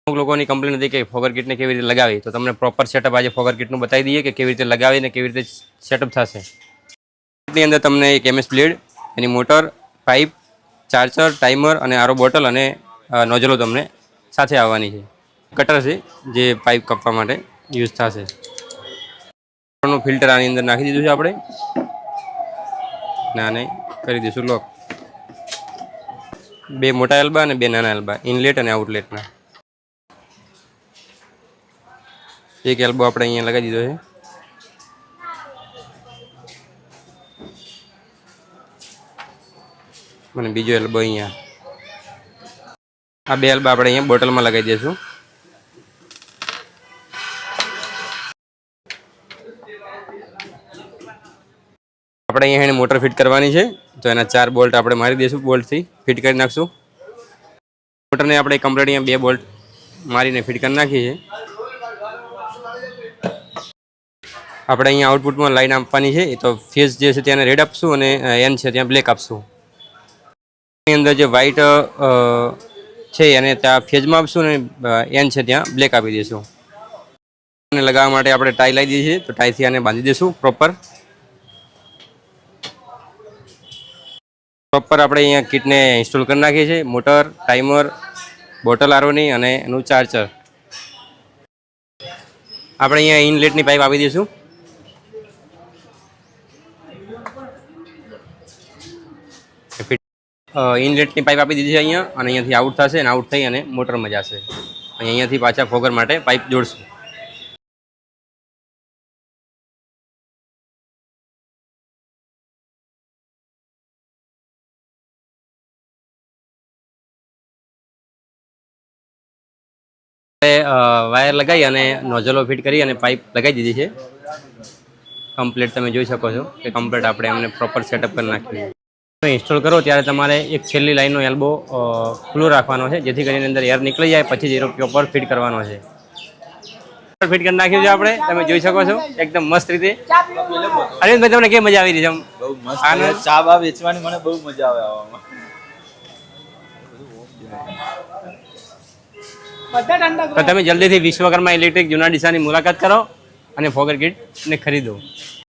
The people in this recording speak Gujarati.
અમુક લોકોની કમ્પ્લેન હતી કે ફોગર કિટને કેવી રીતે લગાવી, તો તમને પ્રોપર સેટઅપ આજે ફોગર કિટનું બતાવી દઈએ કે કેવી રીતે લગાવીને કેવી રીતે સેટઅપ થશે. કિટની અંદર તમને એક એમએસ બ્લેડ, એની મોટર, પાઇપ, ચાર્જર, ટાઈમર અને આરો બોટલ અને નોઝલો તમને સાથે આવવાની છે. કટર છે જે પાઇપ કાપવા માટે યુઝ થશે. ફિલ્ટર આની અંદર નાખી દીધું છે આપણે, આને કરી દઈશું લોક. 2 મોટા એલ્બા અને 2 નાના એલ્બા, ઇનલેટ અને આઉટલેટના. એક એલ્બો આપણે અહીંયા લગાવી દીધો છે. અને બીજો એલ્બો અહીંયા. આ 2 એલ્બા આપણે અહીંયા બોટલમાં લગાવી દઈશું. આપણે અહીંયા એને મોટર ફિટ કરવાની છે, તો એના 4 બોલ્ટ આપણે મારી દઈશું, બોલ્ટથી ફિટ કરી નાખશું. મોટરને આપણે કમ્પ્લીટ અહીંયા 2 બોલ્ટ મારીને ફિટ કરી નાખીએ છીએ. આપણે અહીંયા આઉટપુટમાં લાઈન આપવાની છે, તો ફેઝ જે છે ત્યાં રેડ આપશું અને એન છે ત્યાં બ્લેક આપશું. એની અંદર જે વ્હાઇટ છે એને ત્યાં ફેઝમાં આપશું અને એન છે ત્યાં બ્લેક આપી દઈશું. અને લગાવવા માટે આપણે ટાઈ લાવી દઈએ છીએ, તો ટાઈથી આને બાંધી દઈશું પ્રોપર. આપણે અહીંયા કિટને ઇન્સ્ટોલ કરી નાખીએ છીએ. મોટર, ટાઈમર, બોટલ આરોની અને એનું ચાર્જર. આપણે અહીંયા ઇનલેટની પાઇપ આપી દઈશું. ઇનલેટની પાઇપ આપી દીધી છે અહીંયા, અને અહીંયાથી આઉટ થશે અને આઉટ થઈ અને મોટરમાં જશે. અહીંયાથી પાછા ફોગર માટે પાઇપ જોડશું. વાયર લગાવી અને નોઝલો ફિટ કરી અને પાઇપ લગાવી દીધી છે કમ્પ્લીટ. તમે જોઈ શકો છો કે કમ્પ્લીટ આપણે અમને પ્રોપર સેટઅપ કરી નાખ્યું. ઇન્સ્ટોલ કરો ત્યારે તમારે એક છેલ્લી લાઈનનો એલ્બો ખુલ્લો રાખવાનો છે, જેથી કરીને અંદર એર નીકળી જાય, પછી જ એરો પ્રોપર ફિટ કરવાનો છે. ફિટ કરી નાખ્યું છે આપણે, તમે જોઈ શકો છો એકદમ મસ્ત રીતે. અરવિંદભાઈ, તમને કેવી મજા આવી રહી છે? બહુ મસ્ત. ચા બા વેચવાની મને બહુ મજા આવે આવવામાં. તો તમે જલ્દીથી વિશ્વકર્મા ઇલેક્ટ્રિક જૂના ડીસાની મુલાકાત કરો અને ફોગર કિટને ખરીદો.